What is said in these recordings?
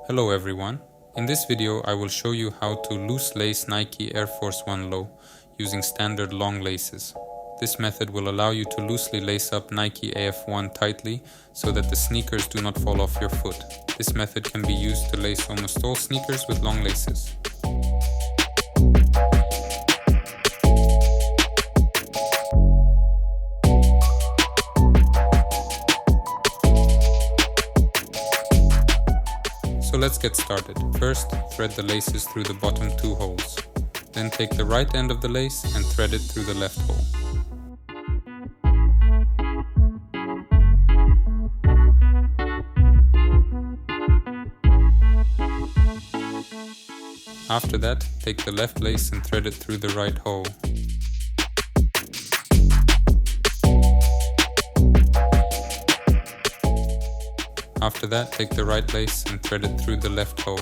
Hello everyone. In this video I will show you how to loose lace Nike Air Force 1 Low using standard long laces. This method will allow you to loosely lace up Nike AF1 tightly so that the sneakers do not fall off your foot. This method can be used to lace almost all sneakers with long laces. So let's get started. First, thread the laces through the bottom two holes. Then take the right end of the lace and thread it through the left hole. After that, take the left lace and thread it through the right hole. After that, take the right lace and thread it through the left hole.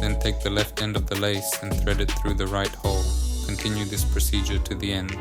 Then take the left end of the lace and thread it through the right hole. Continue this procedure to the end.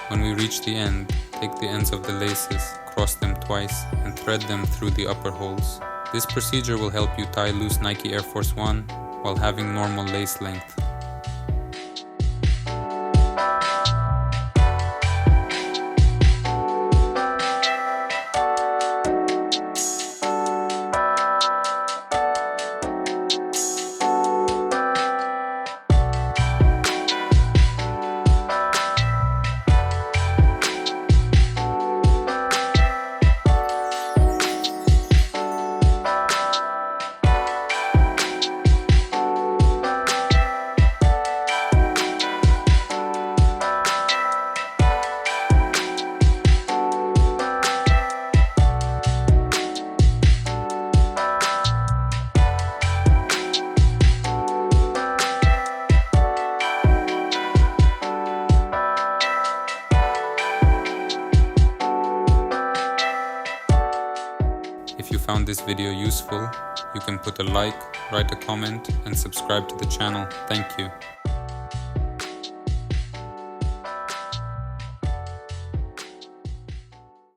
When we reach the end, take the ends of the laces, cross them twice, and thread them through the upper holes. This procedure will help you tie loose Nike Air Force 1 while having normal lace length. If you found this video useful, you can put a like, write a comment, and subscribe to the channel. Thank you.